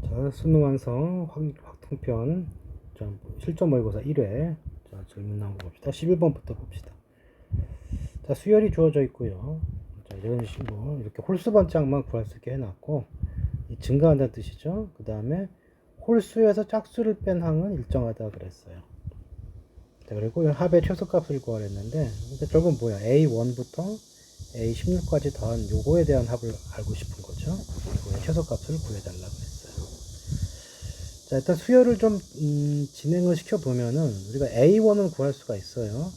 자, 수능 완성 확통편 실전 모의고사 1회. 자, 질문 나온 거 봅시다. 11번부터 봅시다. 자, 수열이 주어져 있고요. 자, 이런 식으로 이렇게 홀수 번짝만 구할 수 있게 해놨고, 이 증가한다는 뜻이죠. 그 다음에 홀수에서 짝수를 뺀 항은 일정하다 그랬어요. 자, 그리고 합의 최소값을 구하랬는데, 결국은 뭐야? A1부터 A16까지 더한 요거에 대한 합을 알고 싶은 거죠. 요거의 최소값을 구해달라고 했어요. 자, 일단 수열을 좀 진행을 시켜보면은 우리가 A1은 구할 수가 있어요.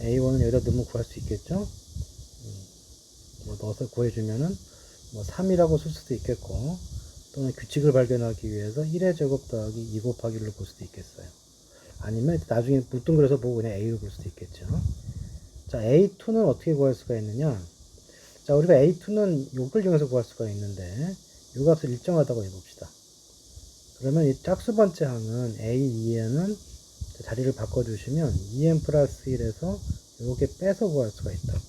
A1은 여기다 넣으면 구할 수 있겠죠. 뭐 넣어서 구해주면은 뭐 3이라고 쓸 수도 있겠고, 또는 규칙을 발견하기 위해서 1의 제곱 더하기 2 곱하기 1로 볼 수도 있겠어요. 아니면 나중에 물뚱그려서 보고 그냥 A로 볼 수도 있겠죠. 자, A2는 어떻게 구할 수가 있느냐. 자, 우리가 A2는 요걸 이용해서 구할 수가 있는데, 요 값을 일정하다고 해봅시다. 그러면 이 짝수 번째 항은 A2에는 자리를 바꿔주시면 2n 플러스 1에서 요렇게 빼서 구할 수가 있다고.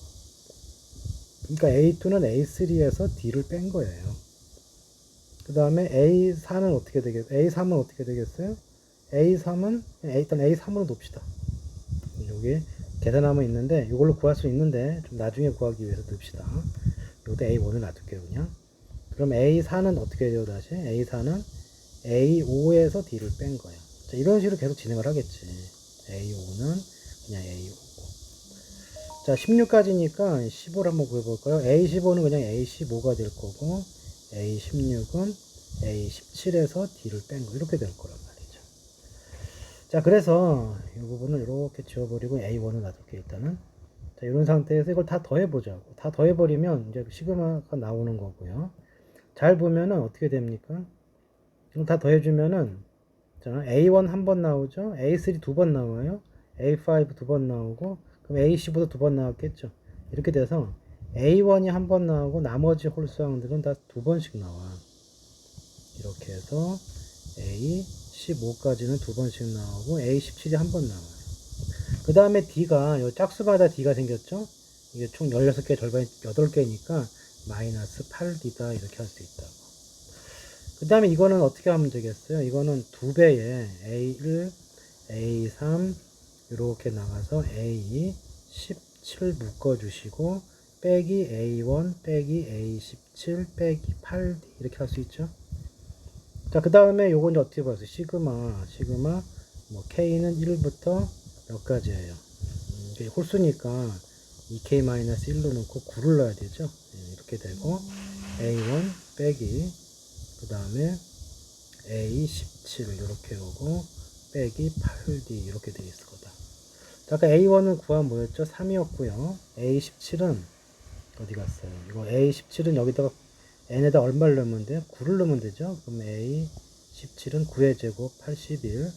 그러니까 A2는 A3에서 D를 뺀 거예요. 그 다음에 A4는 어떻게 되겠어요? A3은 어떻게 되겠어요? A3은 일단 A3으로 놓읍시다. 여기 계산하면 있는데 이걸로 구할 수 있는데 좀 나중에 구하기 위해서 넣읍시다. 여기다 A1을 놔둘게요 그냥. 그럼 A4는 어떻게 돼요 다시? A4는 A5에서 D를 뺀 거예요. 자, 이런 식으로 계속 진행을 하겠지. A5는 그냥 A5고. 자, 16까지니까 15를 한번 구해볼까요? A15는 그냥 A15가 될 거고, A16은 A17에서 D를 뺀 거. 이렇게 될 거란 말이죠. 자, 그래서 이 부분을 이렇게 지워버리고 A1을 놔둘게, 일단은. 자, 이런 상태에서 이걸 다 더해보자고. 다 더해버리면 이제 시그마가 나오는 거고요. 잘 보면은 어떻게 됩니까? 이거 다 더해주면은, 자, A1 한 번 나오죠? A3 두 번 나와요? A5 두 번 나오고, 그럼 A15도 두 번 나왔겠죠? 이렇게 돼서 A1이 한 번 나오고, 나머지 홀수항들은 다 두 번씩 나와. 이렇게 해서 A15까지는 두 번씩 나오고, A17이 한 번 나와요. 그 다음에 D가, 요 짝수마다 D가 생겼죠? 이게 총 16개 절반이 8개니까 마이너스 8D다 이렇게 할 수 있다고. 그 다음에 이거는 어떻게 하면 되겠어요? 이거는 2배에 A1, A3 이렇게 나가서 A17 묶어주시고 빼기 A1 빼기 A17 빼기 8D 이렇게 할 수 있죠? 자, 그 다음에 요건 어떻게 봤어요? 시그마 뭐 K는 1부터 몇 가지예요? 이게 홀수니까 2K-1로 넣고 9를 넣어야 되죠? 이렇게 되고 A1 빼기 그 다음에 A17 이렇게 오고 빼기 8D 이렇게 되어 있을 거다. 자, 아까 A1은 구한 뭐였죠? 3이었고요. A17은 어디 갔어요? 이거 A17은 여기다가 n에다 얼마를 넣으면 돼요? 9를 넣으면 되죠? 그럼 A17은 9의 제곱 81,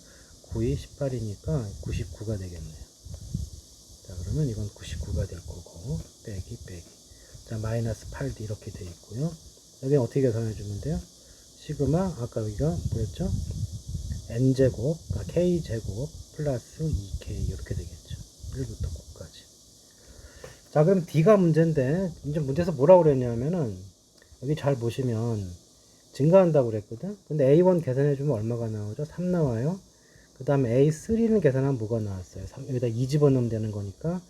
9이 18이니까 99가 되겠네요. 자, 그러면 이건 99가 될 거고 빼기. 자, 마이너스 8D 이렇게 되어 있고요. 여기 어떻게 계산해 주면 돼요? 시그마 아까 여기가 뭐였죠? n제곱 k제곱 플러스 2k 이렇게 되겠죠. 1부터 9까지. 자, 그럼 D가 문제인데 이제 문제에서 뭐라고 그랬냐면은 여기 잘 보시면 증가한다고 그랬거든. 근데 A1 계산해 주면 얼마가 나오죠? 3 나와요. 그 다음에 A3는 계산하면 뭐가 나왔어요? 3, 여기다 2 집어넣으면 되는 거니까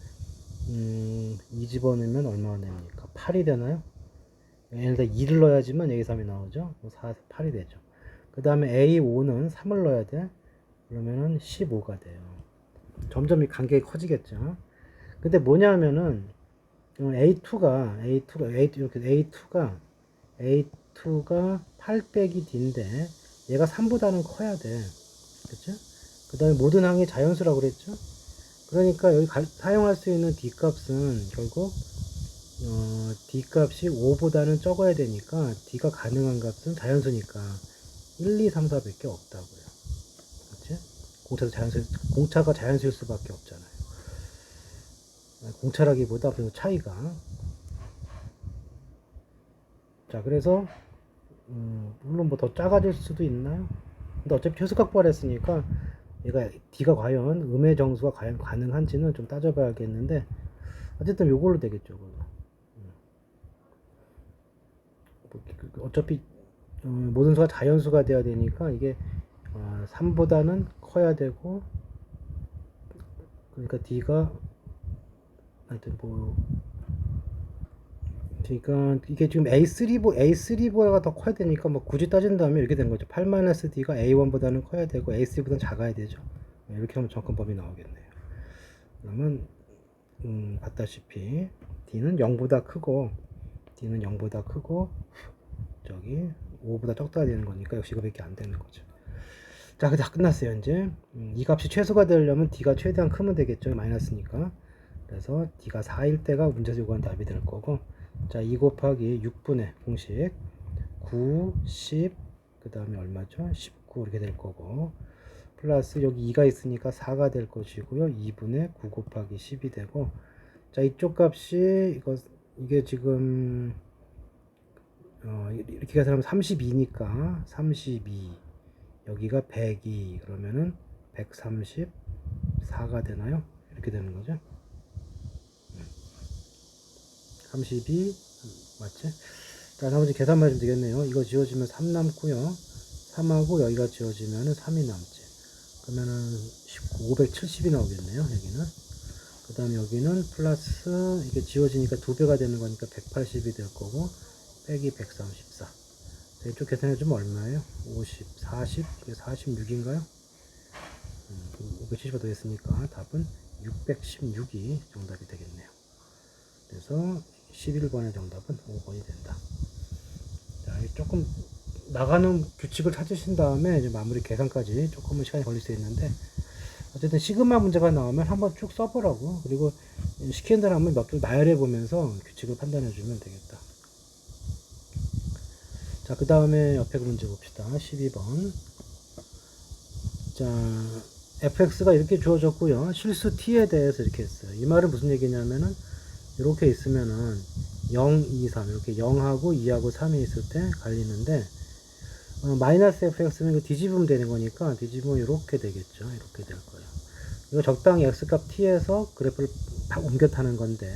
2 집어넣으면 얼마가 됩니까? 8이 되나요? 얘네다 2를 넣어야지만 여기 3이 나오죠. 4, 8이 되죠. 그 다음에 A5는 3을 넣어야 돼. 그러면은 15가 돼요. 점점 이 간격이 커지겠죠. 근데 뭐냐면은 A2가 8 빼기 D인데 얘가 3보다는 커야 돼. 그쵸? 그 다음에 모든 항이 자연수라고 그랬죠? 그러니까 여기 사용할 수 있는 D 값은 결국 D 값이 5보다는 적어야 되니까 D가 가능한 값은 자연수니까 1, 2, 3, 4밖에 없다고요. 그치? 공차가 자연수일 수밖에 없잖아요. 공차라기보다 그 차이가. 자, 그래서 물론 뭐 더 작아질 수도 있나요? 근데 어차피 최소값 했으니까 얘가 D가 과연 음의 정수가 과연 가능한지는 좀 따져봐야겠는데 어쨌든 요걸로 되겠죠. 어차피 모든 수가 자연수가 돼야 되니까 이게 3보다는 커야 되고, 그러니까 D가 하여튼 뭐 그러니까 이게 지금 A3보다가 더 커야 되니까 뭐 굳이 따진다면 이렇게 된 거죠. 8-D가 A1보다는 커야 되고 A3보다는 작아야 되죠. 이렇게 하면 접근법이 나오겠네요. 그러면 봤다시피 D는 0보다 크고 저기 5보다 적다가 되는 거니까 역시 이거밖에 안 되는 거죠. 자, 다 끝났어요. 이제 이 값이 최소가 되려면 D가 최대한 크면 되겠죠. 마이너스니까. 그래서 D가 4일 때가 문제에서 요구한 답이 될 거고, 자, 2 곱하기 6분의 공식 9, 10, 그 다음에 얼마죠? 19 이렇게 될 거고, 플러스 여기 2가 있으니까 4가 될 것이고요. 2분의 9 곱하기 10이 되고, 자, 이쪽 값이 이게 지금 이렇게 해서 하면 32니까 32, 여기가 102, 그러면은 134가 되나요? 이렇게 되는 거죠. 32 맞지? 자, 나머지 계산만 해주면 되겠네요. 이거 지워지면 3 남고요. 3하고 여기가 지워지면 3이 남지. 그러면은 19, 570이 나오겠네요. 여기는. 그 다음에 여기는 플러스 이게 지워지니까 2배가 되는 거니까 180이 될 거고, 빼기 134. 자, 이쪽 계산해주면 얼마예요? 50, 40, 이게 46인가요? 570가 더 했으니까 답은 616이 정답이 되겠네요. 그래서 11번의 정답은 5번이 된다. 자, 조금 나가는 규칙을 찾으신 다음에 이제 마무리 계산까지 조금은 시간이 걸릴 수 있는데, 어쨌든 시그마 문제가 나오면 한번 쭉 써보라고, 그리고 시키는 대로 한번 몇 개 나열해 보면서 규칙을 판단해 주면 되겠다. 자, 그 다음에 옆에 그 문제 봅시다. 12번. 자, fx가 이렇게 주어졌고요. 실수 t에 대해서 이렇게 했어요. 이 말은 무슨 얘기냐면은 이렇게 있으면은 0, 2, 3 이렇게 0하고 2하고 3이 있을 때 갈리는데, 마이너스 fx는 이거 뒤집으면 되는 거니까 뒤집으면 이렇게 되겠죠. 이렇게 될 거예요. 이거 적당히 x값 t에서 그래프를 팍 옮겨 타는 건데,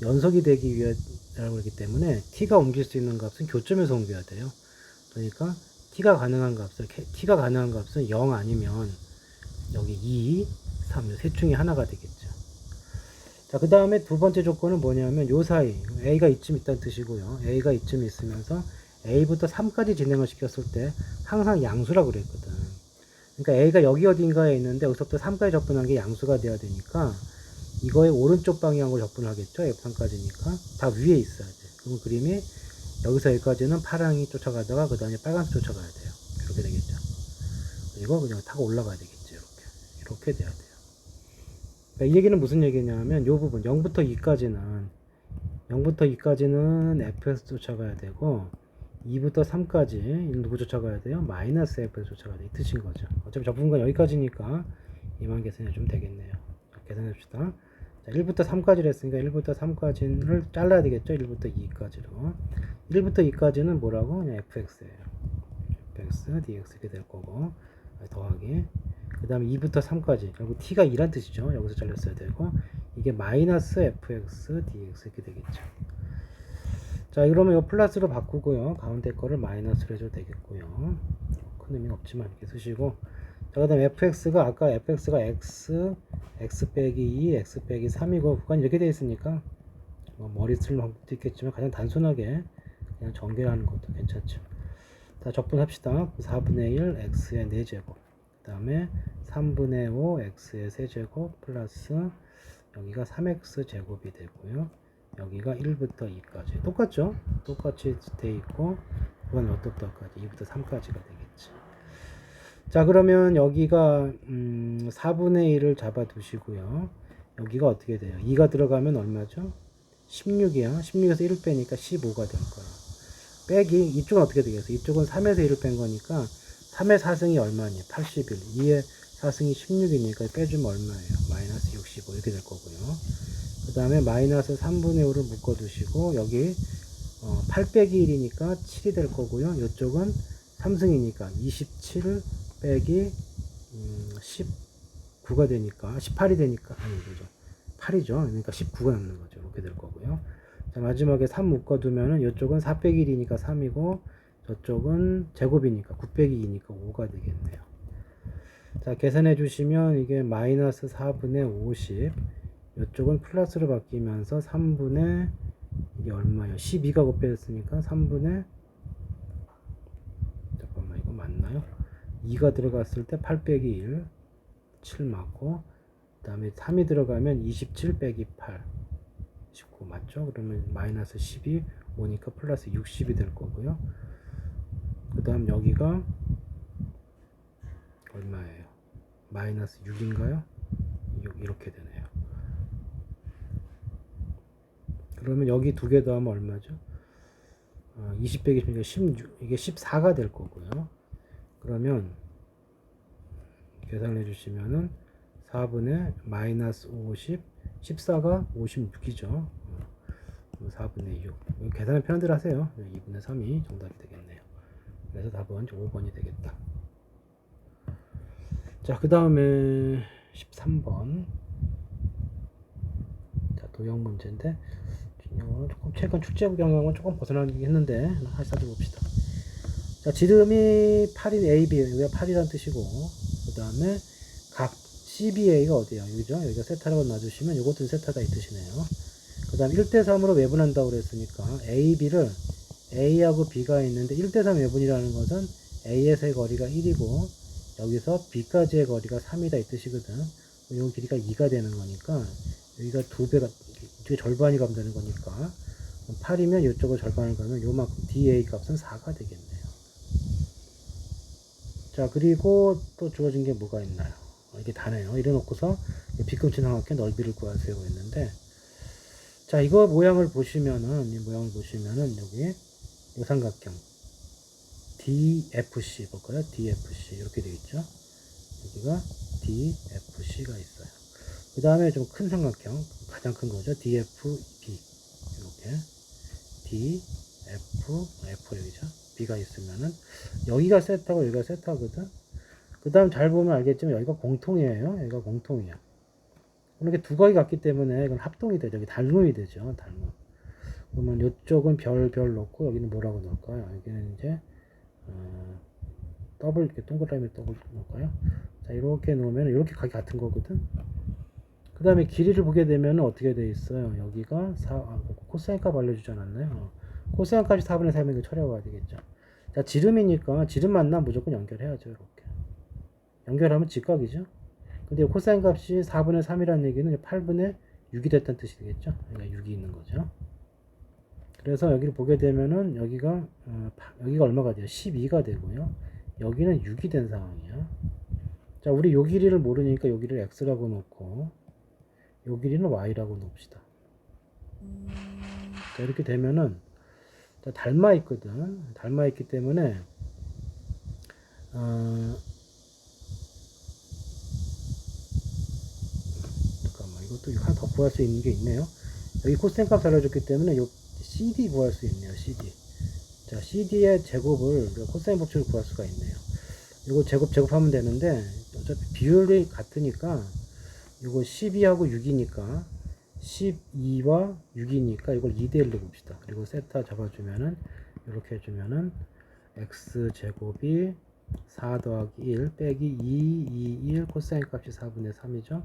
연속이 되기 위해라고 그러기 때문에 t가 옮길 수 있는 값은 교점에서 옮겨야 돼요. 그러니까 t가 가능한 값은 0 아니면 여기 2, 3, 셋 중에 하나가 되겠죠. 자, 그 다음에 두 번째 조건은 뭐냐면 요 사이 a가 이쯤 있다는 뜻이고요. a가 이쯤 있으면서 a부터 3까지 진행을 시켰을 때 항상 양수라고 그랬거든. 그러니까 a가 여기 어딘가에 있는데 여기서부터 3까지 접근한 게 양수가 돼야 되니까 이거의 오른쪽 방향으로 접근을 하겠죠. F3까지니까 다 위에 있어야 돼. 그럼 그림이 여기서 여기까지는 파랑이 쫓아가다가 그 다음에 빨간색 쫓아가야 돼요. 이렇게 되겠죠. 그리고 그냥 타고 올라가야 되겠죠. 이렇게 돼야 돼요. 그러니까 이 얘기는 무슨 얘기냐면 요 부분 0부터 2까지는 fx 쫓아가야 되고, 2부터 3까지 누구 쫓아가야 돼요? 마이너스 fx 쫓아가야 돼. 이 뜻인 거죠. 어차피 저 부분과 여기까지니까 이만 계산해 주면 되겠네요. 자, 계산해 봅시다. 자, 1부터 3까지를 했으니까 1부터 3까지를 잘라야 되겠죠. 1부터 2까지로. 1부터 2까지는 뭐라고? 그냥 fx예요. fx, dx 이렇게 될 거고, 더하기. 그 다음에 2부터 3까지. 결국 t가 2란 뜻이죠. 여기서 잘렸어야 되고, 이게 마이너스 fx, dx 이렇게 되겠죠. 자, 그러면 이거 플러스로 바꾸고요. 가운데 거를 마이너스로 해줘도 되겠고요. 큰 의미는 없지만 이렇게 쓰시고, 자, 그 다음에 fx가 아까 fx가 x 빼기 2, x 빼기 3이고 구간이 이렇게 되어 있으니까 머리 쓸 방법도 있겠지만 가장 단순하게 그냥 전개하는 것도 괜찮죠. 자, 적분합시다. 4분의 1 x의 4제곱, 그 다음에 3분의 5 x의 세제곱 플러스 여기가 3x 제곱이 되고요. 여기가 1부터 2까지 똑같죠? 똑같이 돼 있고, 그건 어떻다까지 2부터 3까지가 되겠지. 자, 그러면 여기가 4분의 1을 잡아 두시고요. 여기가 어떻게 돼요? 2가 들어가면 얼마죠? 16이야. 16에서 1을 빼니까 15가 될 거야. 빼기 이쪽은 어떻게 되겠어? 이쪽은 3에서 1을 뺀 거니까 3의 4승이 얼마니? 81. 2의 4승이 16이니까 빼주면 얼마예요? 마이너스 65 이렇게 될 거고요. 그 다음에 마이너스 3분의 5를 묶어 두시고, 여기 8 빼기 1이니까 7이 될 거고요. 이쪽은 3승이니까 27 빼기 19가 되니까 18이 되니까 아니 그죠? 8이죠. 그러니까 19가 남는 거죠. 이렇게 될 거고요. 자, 마지막에 3 묶어 두면은 이쪽은 4 빼기 1이니까 3이고 저쪽은 제곱이니까 9 빼기 2니까 5가 되겠네요. 자, 계산해 주시면 이게 마이너스 4분의 50, 이쪽은 플러스로 바뀌면서 3분의 이게 얼마예요? 12가 곱해졌으니까 3분의, 잠깐만 이거 맞나요? 2가 들어갔을 때 8 빼기 1, 7 맞고, 그 다음에 3이 들어가면 27 빼기 8, 19 맞죠? 그러면 마이너스 10이 오니까 플러스 60이 될 거고요. 그 다음 여기가 얼마예요? 마이너스 6인가요? 이렇게 되네요. 그러면 여기 두 개 더하면 얼마죠? 20 빼기 16, 이게 14가 될 거고요. 그러면 계산해 주시면은 4분의 마이너스 50, 14가 56이죠. 4분의 6. 계산을 편한대로 하세요. 2분의 3이 정답이 되겠네요. 그래서 답은 5번이 되겠다. 자, 그 다음에 13번. 자, 도형 문제인데, 조금 최근 출제부 경향은 조금 벗어나긴 했는데, 다시 따져봅시다. 자, 지름이 8인 AB, 여기가 8이라는 뜻이고, 그 다음에 각 CBA가 어디야? 여기죠? 여기가 세타라고 놔주시면 이것도 세타다 이 뜻이네요. 그 다음 1대3으로 외분한다고 그랬으니까 AB를 A하고 B가 있는데 1대3 외분이라는 것은 A에서의 거리가 1이고 여기서 B까지의 거리가 3이다 이 뜻이거든. 이 길이가 2가 되는 거니까 여기가 2배가, 이쪽에 절반이 가면 되는 거니까 8이면 이쪽으로 절반을 가면 요만큼 DA 값은 4가 되겠네요. 자, 그리고 또 주어진 게 뭐가 있나요? 이게 다네요. 이래 놓고서 비꿈치 삼각형 넓이를 구하세요 했는데, 자, 이거 모양을 보시면은, 이 모양을 보시면은 여기 이 삼각형 DFC 볼까요? DFC 이렇게 되어 있죠. 여기가 DFC가 있어요. 그 다음에 좀 큰 삼각형, 가장 큰 거죠. DFB 이렇게 DF 여기죠. B가 있으면은 여기가 세타고 여기가 세타거든. 그 다음 잘 보면 알겠지만 여기가 공통이에요. 여기가 공통이야. 이렇게 두 가지 같기 때문에 이건 합동이 되죠. 여기 닮음이 되죠. 닮음. 그러면 이쪽은 별 넣고 여기는 뭐라고 넣을까요? 여기는 이제 더블, 이렇게 동그라미 더블 넣을까요? 자, 이렇게 놓으면 이렇게 각이 같은 거거든. 그 다음에 길이를 보게 되면 어떻게 돼 있어요? 여기가 코사인 값 알려주지 않았나요? 코사인 값이 4분의 3이니까 처리해봐야 되겠죠. 자, 지름이니까 지름 만나면 무조건 연결해야죠. 이렇게 연결하면 직각이죠. 근데 코사인 값이 4분의 3이라는 얘기는 8분의 6이 됐다는 뜻이 되겠죠. 그러니까 6이 있는 거죠. 그래서 여기를 보게 되면은 여기가 얼마가 돼요? 12가 되고요. 여기는 6이 된 상황이야. 자, 우리 요 길이를 모르니까 요 길이를 x라고 놓고 요 길이는 y라고 놓읍시다. 자, 이렇게 되면은 닮아 있거든. 닮아 있기 때문에 잠깐만, 이것도 하나 더 구할 수 있는 게 있네요. 여기 코사인 값 알려줬기 때문에 요 CD 구할 수 있네요. CD. 자, CD의 제곱을 코사인 법칙을 구할 수가 있네요. 이거 제곱하면 되는데 어차피 비율이 같으니까 이거 12하고 6이니까 12와 6이니까 이걸 2대1로 봅시다. 그리고 세타 잡아주면은 이렇게 해주면은 x제곱이 4 더하기 1 빼기 2, 1 코사인 값이 4분의 3이죠.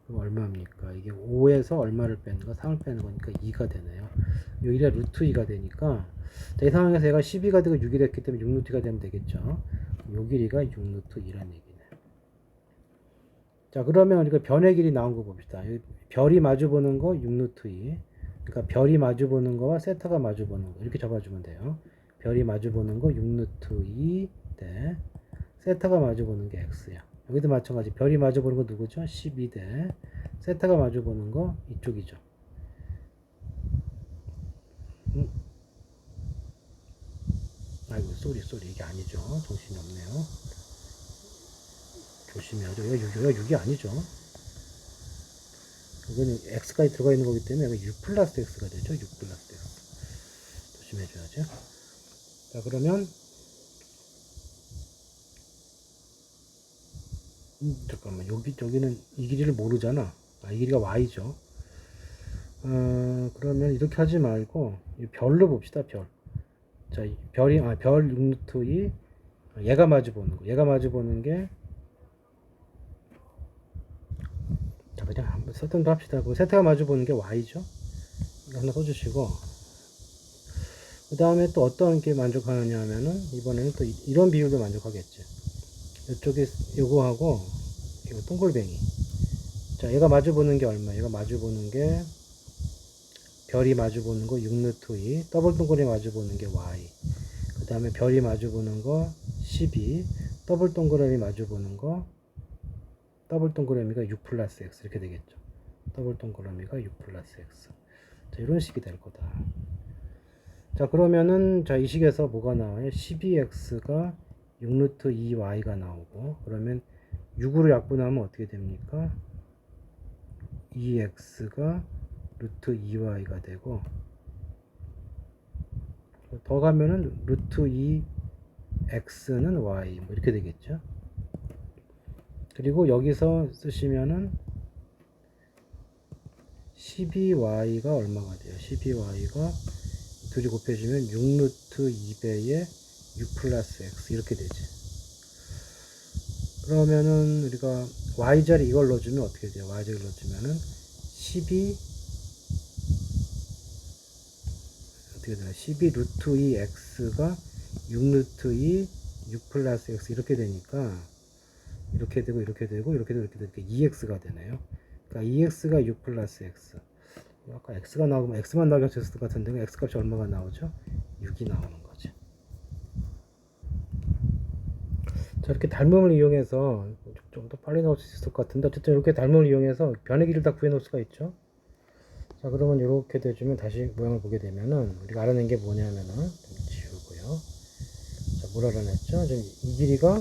그럼 얼마입니까? 이게 5에서 얼마를 빼는 거? 3을 빼는 거니까 2가 되네요. 여기가 루트 2가 되니까 자, 이 상황에서 얘가 12가 되고 6이 됐기 때문에 6루트 2가 되면 되겠죠. 요 길이가 6루트 2라는 얘기네. 자, 그러면 우리가 변의 길이 나온 거 봅시다. 별이 마주 보는 거 6루트 2. 그러니까 별이 마주 보는 거와 세타가 마주 보는 거 이렇게 잡아주면 돼요. 별이 마주 보는 거 6루트 2 대 세타가 마주 보는 게 x야. 여기도 마찬가지. 별이 마주 보는 거 누구죠? 12 대 세타가 마주 보는 거 이쪽이죠. 아이고, 쏘리 이게 아니죠. 정신이 없네요. 조심해야죠. 여기가 6이 아니죠. 이거는 x까지 들어가 있는 거기 때문에 여기 6 플러스 x가 되죠. 6 플러스 x. 조심해줘야죠. 자, 그러면 잠깐만, 여기는 이 길이를 모르잖아. 이 길이가 y죠. 그러면 이렇게 하지 말고 별로 봅시다. 별. 자, 별 6루트 2 얘가 마주 보는 거. 얘가 마주 보는 게 자, 그냥 한번 세팅도 합시다. 그 세타가 마주 보는 게 y죠. 이거 하나 써주시고 그 다음에 또 어떤 게 만족하느냐 하면은 이번에는 또 이런 비율도 만족하겠지. 이쪽에 요거하고 이거 동글뱅이. 자, 얘가 마주 보는 게 얼마? 얘가 마주 보는 게 별이 마주 보는 거 6루트 2, 더블 동그라미 마주 보는 게 y. 그 다음에 별이 마주 보는 거 12, 더블 동그라미 마주 보는 거 더블 동그라미가 6 플러스 x 이렇게 되겠죠. 더블 동그라미가 6 플러스 x. 자, 이런 식이 될 거다. 자, 그러면은 자, 이 식에서 뭐가 나와요? 12x가 6루트 2y가 나오고 그러면 6으로 약분하면 어떻게 됩니까? 2x가 루트 2y가 되고 더 가면은 루트 2x는 y 뭐 이렇게 되겠죠. 그리고 여기서 쓰시면은 12y가 얼마가 돼요? 12y가 둘이 곱해주면 6루트 2배의 6 플러스 x 이렇게 되지. 그러면은 우리가 y자리 이걸 넣어주면 어떻게 돼요? y자리 넣어주면은 12 어떻게 되나? 12 루트 2 x가 6 루트 2 6 플러스 x 이렇게 되니까 이렇게 되고 이렇게 되고 이렇게 되고 이렇게 되니까 2x가 되네요. 그러니까 2x가 6 플러스 x. 아까 x가 나오면 x만 나오게 했을 것 같은데 x 값이 얼마가 나오죠? 6이 나오는 거죠. 자, 이렇게 닮음을 이용해서 좀 더 빨리 나올 수 있을 것 같은데 어쨌든 이렇게 닮음을 이용해서 변의 길이를 다 구해 놓을 수가 있죠. 자, 그러면 이렇게 돼주면 다시 모양을 보게 되면은 우리가 알아낸 게 뭐냐면은 좀 지우고요. 자, 뭘 알아냈죠? 지금 이 길이가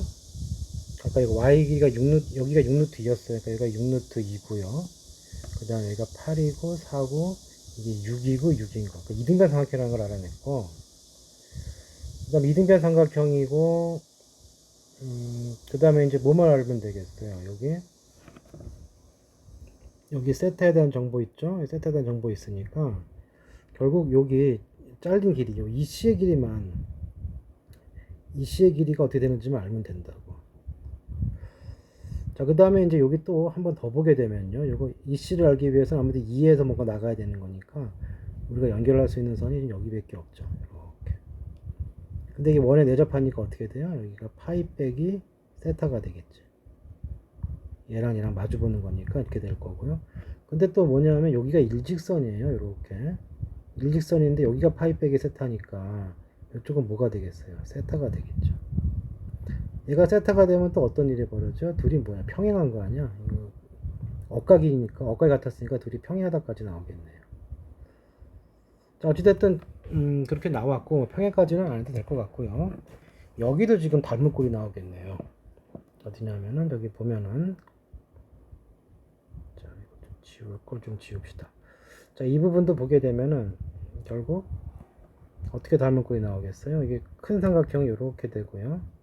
아까 이거 y 길이가 6루트, 여기가 6루트 2였어요. 그러니까 여기가 6루트 2고요. 그 다음에 여기가 8이고 4고 이게 6이고 6인 거. 그 이등변 삼각형이라는 걸 알아냈고 그 다음에 이등변 삼각형이고 그 다음에 이제 뭐만 알면 되겠어요. 여기 세타에 대한 정보 있죠? 세타에 대한 정보 있으니까 결국 여기 짧은 길이 이 C의 길이만 이 C의 길이가 어떻게 되는지만 알면 된다고. 자, 그 다음에 이제 여기 또 한 번 더 보게 되면요. 요거 이 C를 알기 위해서는 아무래도 2에서 뭔가 나가야 되는 거니까 우리가 연결할 수 있는 선이 여기밖에 없죠. 이렇게. 근데 이게 원에 내접하니까 어떻게 돼요? 여기가 파이 빼기 세타가 되겠지. 얘랑 얘랑 마주 보는 거니까 이렇게 될 거고요. 근데 또 뭐냐면 여기가 일직선이에요. 이렇게. 일직선인데 여기가 파이 빼기 세타니까 이쪽은 뭐가 되겠어요? 세타가 되겠죠. 얘가 세타가 되면 또 어떤 일이 벌어져? 둘이 뭐야? 평행한 거 아니야? 억각이니까, 억각이 같았으니까 둘이 평행하다까지 나오겠네요. 자, 어찌됐든, 그렇게 나왔고, 평행까지는 안 해도 될 것 같고요. 여기도 지금 닮은 꼴이 나오겠네요. 어디냐면은, 여기 보면은, 자, 이거 좀 지울 걸 좀 지웁시다. 자, 이 부분도 보게 되면은, 결국, 어떻게 닮은 꼴이 나오겠어요? 이게 큰 삼각형이 이렇게 되고요.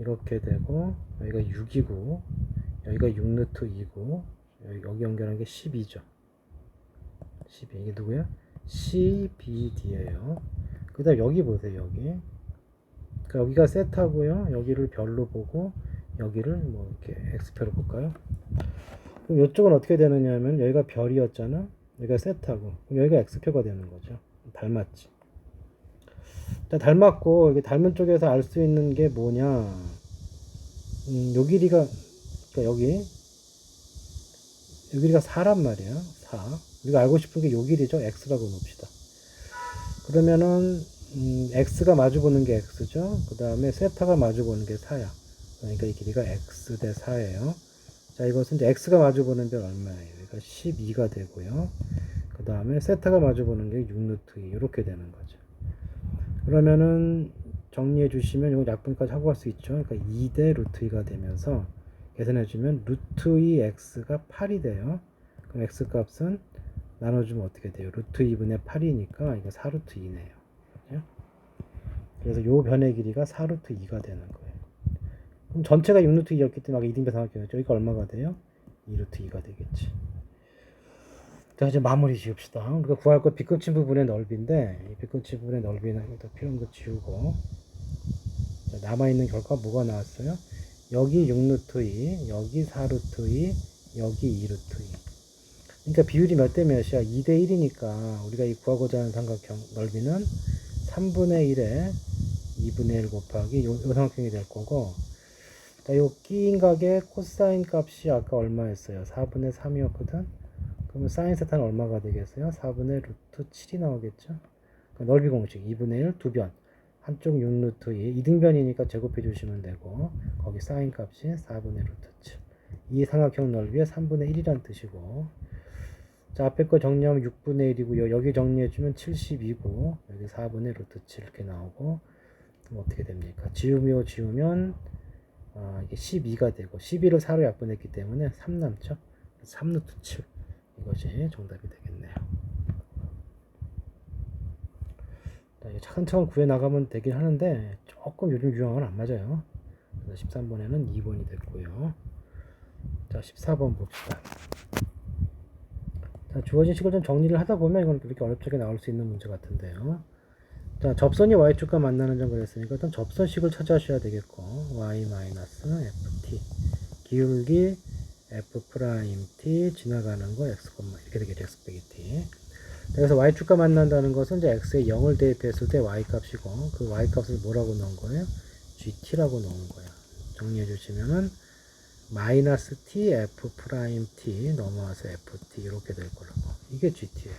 이렇게 되고 여기가 6이고 여기가 6루트 2고 여기 연결한 게 12죠. 12 이게 누구야? CBD예요. 그 다음 여기 보세요. 여기 그러니까 여기가 세타고요. 여기를 별로 보고 여기를 뭐 이렇게 x표로 볼까요? 그럼 이쪽은 어떻게 되느냐 하면 여기가 별이었잖아. 여기가 세타고 여기가 x표가 되는 거죠. 닮았지. 자, 닮았고 이게 닮은 쪽에서 알 수 있는 게 뭐냐? 요 길이가 그러니까 여기 요 길이가 4란 말이야. 4. 우리가 알고 싶은 게 요 길이죠. x라고 봅시다. 그러면은 x가 마주 보는 게 x죠. 그 다음에 세타가 마주 보는 게 4야. 그러니까 이 길이가 x 대 4예요. 자, 이것은 이제 x가 마주 보는 게 얼마예요? 그러니까 12가 되고요. 그 다음에 세타가 마주 보는 게 6루트 2 이렇게 되는 거죠. 그러면은 정리해 주시면 이거 약분까지 하고 갈 수 있죠. 그러니까 2대 루트 2가 되면서 계산해 주면 루트 2x가 8이 돼요. 그럼 x 값은 나눠주면 어떻게 돼요? 루트 2분의 8이니까 이거 4루트 2네요. 그래서 요 변의 길이가 4루트 2가 되는 거예요. 그럼 전체가 6루트 2였기 때문에 2등변 삼각형이었죠. 이거 얼마가 돼요? 2루트 2가 되겠지. 자, 이제 마무리 지읍시다. 우리가 구할 거 빗끝인 부분의 넓이인데, 이 빗끝인 부분의 넓이는 일단 필요한 거 지우고, 자, 남아있는 결과 뭐가 나왔어요? 여기 6루트 2, 여기 4루트 2, 여기 2루트 2. 그러니까 비율이 몇 대 몇이야? 2대 1이니까 우리가 이 구하고자 하는 삼각형 넓이는 3분의 1에 2분의 1 곱하기 요 삼각형이 될 거고, 자, 요 끼인각의 코사인 값이 아까 얼마였어요? 4분의 3이었거든? 그러면 사인 세타는 얼마가 되겠어요? 4분의 루트 7이 나오겠죠? 그러니까 넓이 공식 2분의 1 두 변. 한쪽 6루트 2. 이등변이니까 제곱해 주시면 되고, 거기 사인 값이 4분의 루트 7. 이 삼각형 넓이의 3분의 1이란 뜻이고, 자, 앞에 거 정리하면 6분의 1이고요. 여기 정리해주면 72고, 여기 4분의 루트 7 이렇게 나오고, 그럼 어떻게 됩니까? 지우면, 이게 12가 되고, 12를 4로 약분했기 때문에 3 남죠? 3루트 7. 이것이 정답이 되겠네요. 자, 이게 차근차근 구해 나가면 되긴 하는데, 조금 요즘 유형은 안 맞아요. 그래서 13번에는 2번이 됐고요. 자, 14번 봅시다. 자, 주어진 식을 좀 정리를 하다 보면 이건 그렇게 어렵게 나올 수 있는 문제 같은데요. 자, 접선이 y축과 만나는 점 그랬으니까 일단 접선식을 찾아주셔야 되겠고, y-ft 기울기 f't 지나가는 거 x, 이렇게 되겠죠. x 빼기 t. 그래서 y축과 만난다는 것은 이제 x에 0을 대입했을 때 y 값이고, 그 y 값을 뭐라고 넣은 거예요? gt라고 넣은 거예요. 정리해 주시면은 마이너스 t f 프라임 t 넘어와서 ft 이렇게 될 거라고. 이게 gt예요.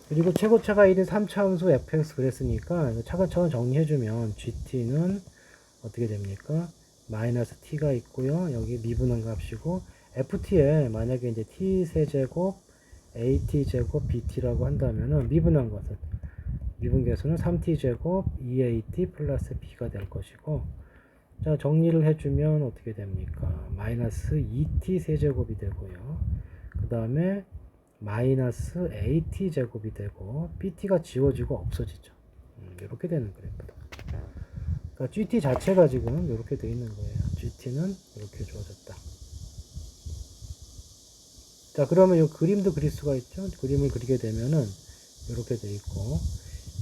그리고 최고차가 1인 3차함수 fx 그랬으니까 차근차근 정리해주면 gt는 어떻게 됩니까? 마이너스 t가 있고요. 여기 미분한 값이고, ft에 만약에 이제 t 세제곱 at 제곱 bt라고 한다면은 미분한 것은 미분계수는 3t 제곱 2at 플러스 b가 될 것이고, 자, 정리를 해주면 어떻게 됩니까? 마이너스 2t 세제곱이 되고요. 그 다음에 마이너스 at 제곱이 되고, bt가 지워지고 없어지죠. 이렇게 되는 그래프다. 그러니까 gt 자체가 지금 이렇게 되어 있는 거예요. gt는 이렇게 주어졌다. 자, 그러면 이 그림도 그릴 수가 있죠. 그림을 그리게 되면은 이렇게 되어 있고,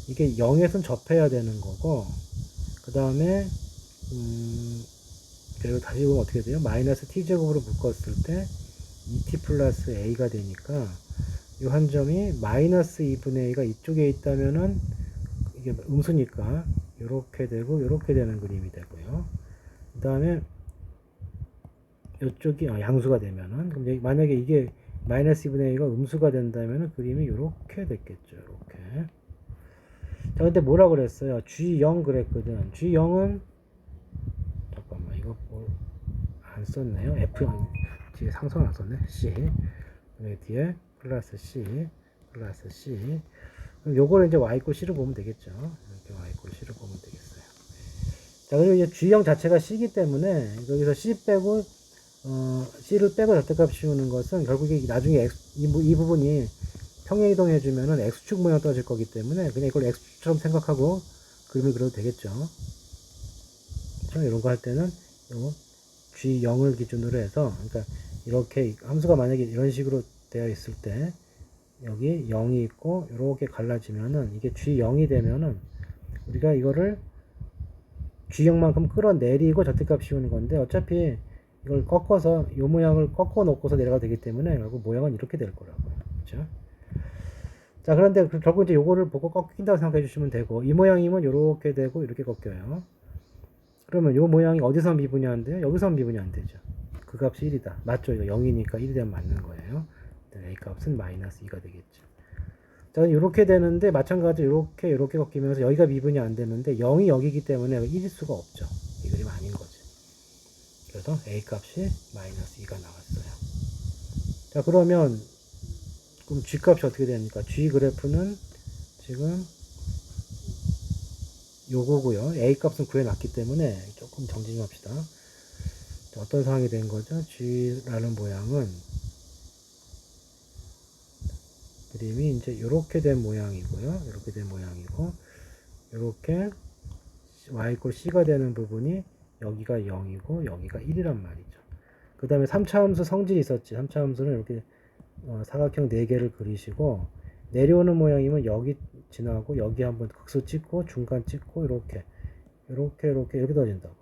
이게 0에선 접해야 되는 거고, 그 다음에 그리고 다시 보면 어떻게 돼요? 마이너스 t제곱으로 묶었을 때 2t 플러스 a가 되니까 이 한 점이 마이너스 2분의 a가 이쪽에 있다면은 이게 음수니까 이렇게 되고 이렇게 되는 그림이 되고요. 그 다음에 이쪽이 양수가 되면은 그럼 만약에 이게 마이너스 2분의 a가 음수가 된다면은 그림이 이렇게 됐겠죠. 이렇게. 자, 근데 뭐라 그랬어요? G0 그랬거든. G0은 잠깐만, 이거 뭐 안 썼네요. F 뒤에 상성 안 썼네. C. 여기 뒤에 플러스 C, 플러스 C. 그럼 요거를 이제 y 꼴 c를 보면 되겠죠. 이렇게 y 꼴 c를 보면 되겠어요. 자, 그리고 이제 G형 자체가 C이기 때문에 여기서 C 빼고 C를 빼고 절대값 씌우는 것은 결국에 나중에 이 부분이 평행이동해주면은 X축 모양 떠질 거기 때문에 그냥 이걸 X축처럼 생각하고 그림을 그려도 되겠죠. 그렇죠? 이런 거 할 때는 요 G0을 기준으로 해서, 그러니까 이렇게 함수가 만약에 이런 식으로 되어 있을 때 여기 0이 있고 이렇게 갈라지면은 이게 G0이 되면은 우리가 이거를 G형만큼 끌어내리고 절대값 씌우는 건데, 어차피 이걸 꺾어서 이 모양을 꺾어 놓고서 내려가도 되기 때문에 결국 모양은 이렇게 될 거라고요. 그렇죠? 자, 그런데 결국 이제 요거를 보고 꺾인다고 생각해 주시면 되고, 이 모양이면 이렇게 되고 이렇게 꺾여요. 그러면 요 모양이 어디서 미분이 안 돼요? 여기서 미분이 안 되죠. 그 값이 1이다. 맞죠? 이거 0이니까 1이 되면 맞는 거예요. A 값은 마이너스 2가 되겠죠. 자, 이렇게 되는데 마찬가지로 이렇게 꺾이면서 여기가 미분이 안 되는데 0이 여기기 때문에 1일 수가 없죠. 이 그림 아닌 거지. 그래서 A 값이 마이너스 2가 나왔어요. 자, 그러면 그럼 G 값이 어떻게 됩니까? G 그래프는 지금 요거고요. A 값은 구해놨기 때문에 조금 정리 좀 합시다. 자, 어떤 상황이 된 거죠? G라는 모양은 그림이 이제 이렇게 된 모양이고요. 이렇게 된 모양이고, 이렇게 y 꼴 c가 되는 부분이 여기가 0이고 여기가 1이란 말이죠. 그 다음에 3차 함수 성질이 있었지. 3차 함수는 이렇게 사각형 4개를 그리시고, 내려오는 모양이면 여기 지나고 여기 한번 극수 찍고 중간 찍고 이렇게 떨어진다고.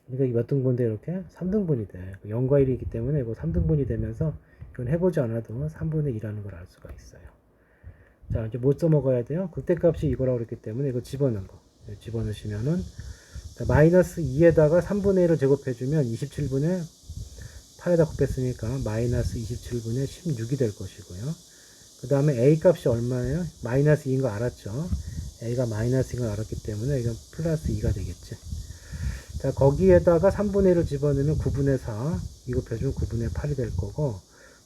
그러니까 이게 몇 등분돼? 이렇게 3등분이 돼. 0과 1이기 때문에 이거 3등분이 되면서 이건 해보지 않아도 3분의 2라는 걸 알 수가 있어요. 자, 이제 뭐 써먹어야 돼요? 극대값이 이거라고 그랬기 때문에 이거 집어넣은 거. 집어넣으시면은, 자, 마이너스 2에다가 3분의 1을 제곱해주면 27분의 8에다 곱했으니까 마이너스 27분의 16이 될 것이고요. 그 다음에 A 값이 얼마예요? 마이너스 2인 거 알았죠? A가 마이너스 2인 걸 알았기 때문에 이건 플러스 2가 되겠지. 자, 거기에다가 3분의 1을 집어넣으면 9분의 4, 이거 펴주면 9분의 8이 될 거고,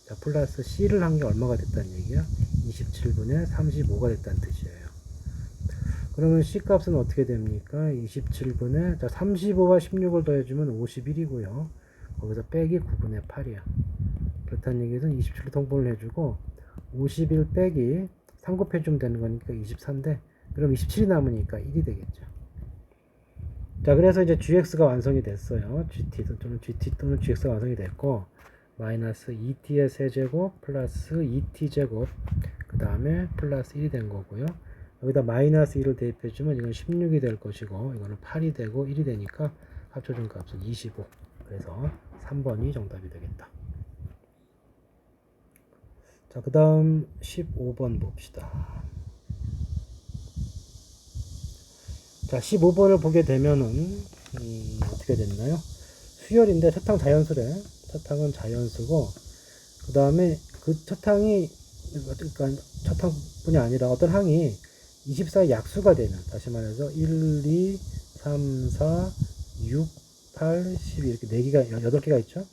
자, 플러스 C를 한 게 얼마가 됐다는 얘기야? 27분의 35가 됐다는 뜻이에요. 그러면 C 값은 어떻게 됩니까? 27분의, 자, 35와 16을 더해주면 51이고요. 거기서 빼기 9분의 8이야. 그렇다는 얘기는 27로 통분을 해주고, 51 빼기 3 곱해주면 되는 거니까 24인데, 그럼 27이 남으니까 1이 되겠죠. 자, 그래서 이제 gx가 완성이 됐어요. gt 또는 gx가 완성이 됐고, 마이너스 2t의 세제곱 플러스 2t제곱 그 다음에 플러스 1이 된 거고요. 여기다 마이너스 1을 대입해주면 이건 16이 될 것이고, 이거는 8이 되고 1이 되니까 합쳐준 값은 25. 그래서 3번이 정답이 되겠다. 자, 그 다음 15번 봅시다. 자, 15번을 보게 되면은, 어떻게 됐나요? 수열인데, 차탕 자연수래. 차탕은 자연수고, 그 다음에 그 차탕이, 그러니까 차탕뿐이 아니라 어떤 항이 24의 약수가 되면, 다시 말해서 1, 2, 3, 4, 6, 8, 12 이렇게 4개가, 8개가 있죠?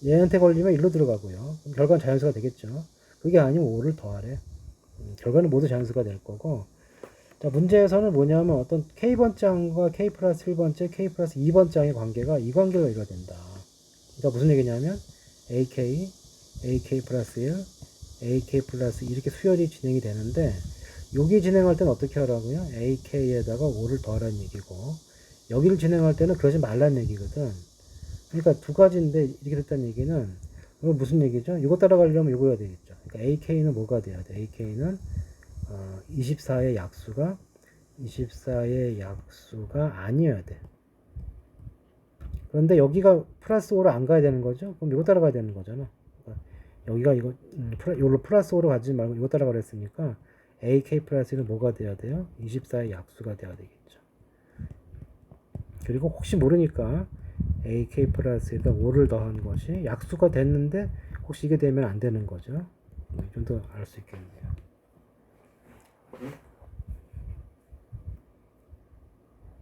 얘한테 걸리면 1로 들어가고요. 그럼 결과는 자연수가 되겠죠? 그게 아니면 5를 더하래. 결과는 모두 자연수가 될 거고, 자, 문제에서는 뭐냐면 어떤 K번째 항과 K 플러스 1번째, K 플러스 2번째 항의 관계가 이 관계로 이루어진다. 그러니까 무슨 얘기냐면 AK, AK 플러스 1, AK 플러스 2 이렇게 수열이 진행이 되는데 여기 진행할 때는 어떻게 하라고요? AK에다가 5를 더하라는 얘기고 여기를 진행할 때는 그러지 말라는 얘기거든. 그러니까 두 가지인데 이렇게 됐다는 얘기는 이거 무슨 얘기죠? 이거 따라가려면 이거 해야 되겠죠. 그러니까 AK는 뭐가 돼야 돼? AK는 24의 약수가 아니어야 돼. 그런데 여기가 플러스 5로 안 가야 되는 거죠? 그럼 이거 따라가야 되는 거잖아. 그러니까 여기가 이걸로 플러스 5로 가지 말고 이거 따라가려 했으니까 AK 플러스는 뭐가 돼야 돼요? 24의 약수가 돼야 되겠죠. 그리고 혹시 모르니까 AK 플러스에다 5를 더한 것이 약수가 됐는데 혹시 이게 되면 안 되는 거죠. 좀 더 알 수 있겠네요.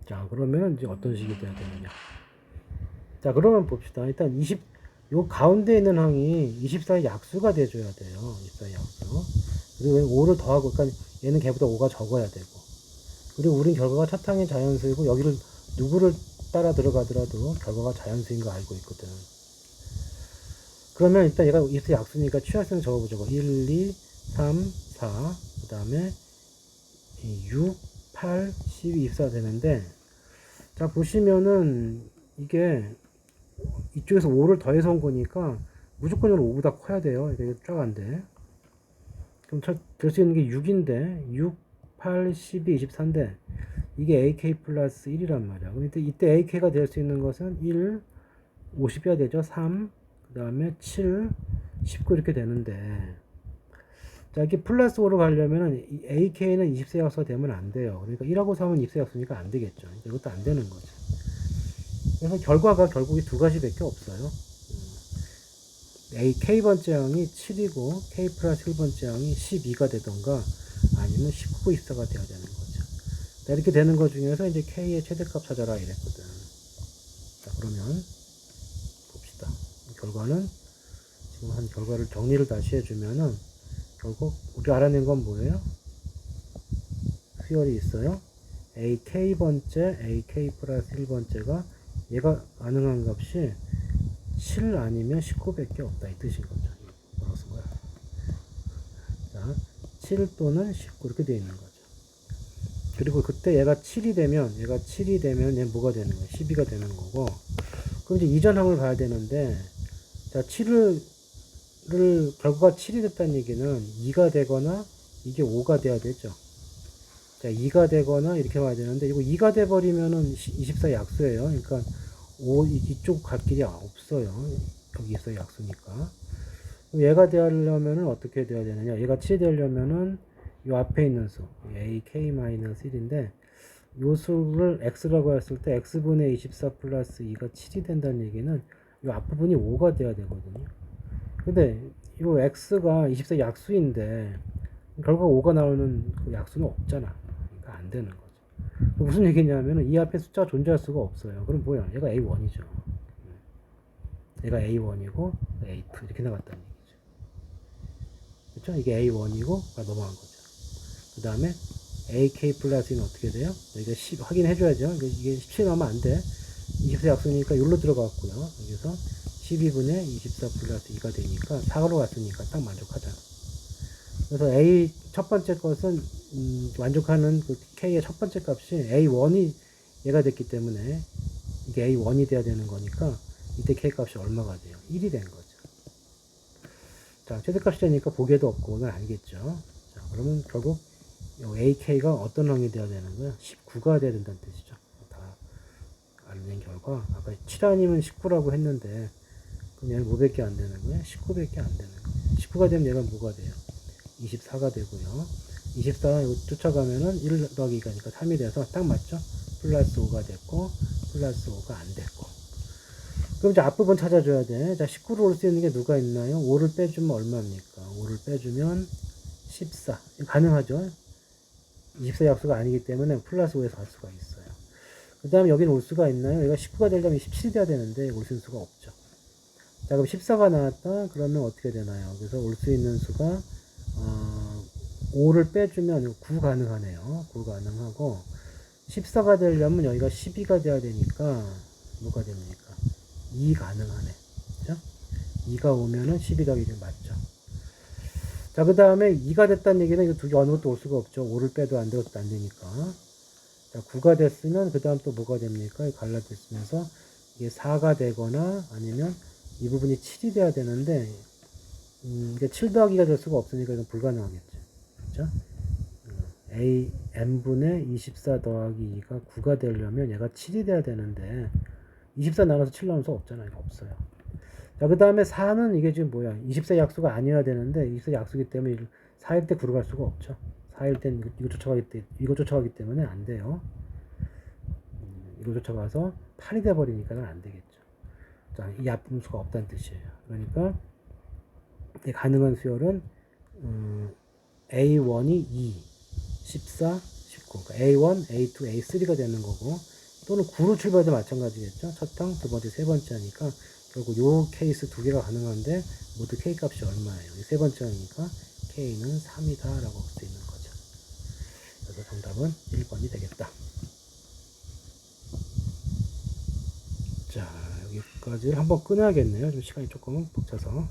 자, 그러면 이제 어떤 식이 돼야 되느냐. 자, 그러면 봅시다. 일단 요 가운데 있는 항이 24의 약수가 돼줘야 돼요. 24의 약수. 그리고 5를 더하고, 그러니까 얘는 걔보다 5가 적어야 되고. 그리고 우린 결과가 차탕의 자연수이고, 여기를 누구를 따라 들어가더라도 결과가 자연수인 거 알고 있거든. 그러면 일단 얘가 24의 약수니까 취약수는 적어보죠. 1, 2, 3, 4, 그 다음에 6, 8, 12, 24 되는데, 자, 보시면은 이게 이쪽에서 5를 더해서 온 거니까 무조건 5보다 커야 돼요. 이게 쫙 안 돼. 그럼 될 수 있는 게 6인데 6, 8, 12, 24인데 이게 AK 플러스 1이란 말이야. 그럼 이때 AK가 될 수 있는 것은 1, 50이어야 되죠. 3, 그 다음에 7, 19 이렇게 되는데 자, 이렇게 플러스 5로 가려면은 이 AK는 20세 약수가 되면 안 돼요. 그러니까 1하고 3은 20세 약수니까 안 되겠죠. 이것도 안 되는 거죠. 그래서 결과가 결국 이 두 가지밖에 없어요. K번째 항이 7이고 K 플러스 1번째 항이 12가 되던가 아니면 19, 24가 되어야 되는 거죠. 자, 이렇게 되는 것 중에서 이제 K의 최대값 찾아라 이랬거든. 자, 그러면 봅시다. 결과는 지금 한 결과를 정리를 다시 해주면은 결국 우리 알아낸 건 뭐예요? 수열이 있어요. AK번째, AK 플러스 1번째가 얘가 가능한 값이 7 아니면 19밖에 없다 이 뜻인 거죠. 뭐라서 뭐야. 자, 7 또는 19 이렇게 되어 있는 거죠. 그리고 그때 얘가 7이 되면 얘 뭐가 되는 거야? 12가 되는 거고. 그럼 이제 이전항을 봐야 되는데 자, 7을 결과가 7이 됐다는 얘기는 2가 되거나 이게 5가 돼야 되죠. 자, 2가 되거나 이렇게 와야 되는데 이거 2가 돼 버리면은 24 약수예요. 그러니까 이쪽 갈 길이 없어요. 여기 있어요, 약수니까. 얘가 되려면은 어떻게 돼야 되느냐? 얘가 7이 되려면은 이 앞에 있는 수 ak-1인데 요 수를 x라고 했을 때 x분의 24 플러스 2가 7이 된다는 얘기는 이 앞부분이 5가 돼야 되거든요. 근데 이 x가 24 약수인데 결국 5가 나오는 그 약수는 없잖아. 그러니까 안 되는 거죠. 무슨 얘기냐면은 이 앞에 숫자가 존재할 수가 없어요. 그럼 뭐야? 얘가 A1이죠. 얘가 A1이고 A2 이렇게 나갔다는 얘기죠. 그렇죠? 이게 A1이고 넘어간 거죠. 그 다음에 AK 플러스는 어떻게 돼요? 여기가 10 확인해줘야죠. 이게 17 나오면 안 돼. 24 약수니까 여기로 들어갔고요. 여기서 12분의 24 플러스 2가 되니까 4로 갔으니까 딱 만족하잖아. 그래서 A 첫 번째 것은 만족하는 그 K의 첫 번째 값이 A1이 얘가 됐기 때문에 이게 A1이 돼야 되는 거니까 이때 K 값이 얼마가 돼요? 1이 된 거죠. 자, 최대값이 되니까 보기에도 없고 이건 아니겠죠. 자, 그러면 결국 AK가 어떤 항이 돼야 되는 거야? 19가 돼야 된다는 뜻이죠. 다 알린 결과 아까 7 아니면 19라고 했는데 그럼 얘는 뭐밖에 안 되는 거야? 19밖에 안 되는 거야. 19가 되면 얘가 뭐가 돼요? 24가 되고요. 24 쫓아가면은 1 더하기 2가니까 3이 돼서 딱 맞죠? 플러스 5가 됐고 플러스 5가 안 됐고. 그럼 이제 앞부분 찾아줘야 돼. 자, 19를 올 수 있는 게 누가 있나요? 5를 빼주면 얼마입니까? 5를 빼주면 14. 가능하죠? 24 약수가 아니기 때문에 플러스 5에서 갈 수가 있어요. 그 다음에 여기는 올 수가 있나요? 얘가 19가 되려면 27이 돼야 되는데 올 수 있는 수가 없죠. 자, 그럼 14가 나왔다? 그러면 어떻게 되나요? 그래서 올 수 있는 수가 5를 빼주면 9 가능하네요. 9 가능하고 14가 되려면 여기가 12가 돼야 되니까 뭐가 됩니까? 2 가능하네. 그죠? 2가 오면은 12 더하기 1 맞죠. 자, 그 다음에 2가 됐다는 얘기는 이거 두 개 어느 것도 올 수가 없죠. 5를 빼도 안 되고 안 되니까. 자, 9가 됐으면 그 다음 또 뭐가 됩니까? 갈라졌으면서 이게 4가 되거나 아니면 이 부분이 7이 돼야 되는데 이게 7 더하기가 될 수가 없으니까 이건 불가능하겠죠. 그렇죠? n분의 24 더하기 2가 9가 되려면 얘가 7이 돼야 되는데 24 나눠서 7 나눌 수 없잖아요. 이거 없어요. 자, 그 다음에 4는 이게 지금 뭐야? 24 약수가 아니어야 되는데 24 약수기 때문에 4일 때 9로 갈 수가 없죠. 4일 땐 이거 쫓아가기 때문에 안 돼요. 이거 쫓아가서 8이 돼버리니까 안 되겠죠. 자, 이 앞분수가 없다는 뜻이에요. 그러니까 가능한 수열은 A1이 2, 14, 19. 그러니까 A1, A2, A3가 되는 거고 또는 9로 출발해도 마찬가지겠죠. 첫 항, 두 번째, 세 번째 하니까 결국 요 케이스 두 개가 가능한데 모두 K 값이 얼마예요? 세 번째 하니까 K는 3이다 라고 할 수 있는 거죠. 그래서 정답은 1번이 되겠다. 자, 여기까지 한번 끊어야겠네요. 좀 시간이 조금 벅차서.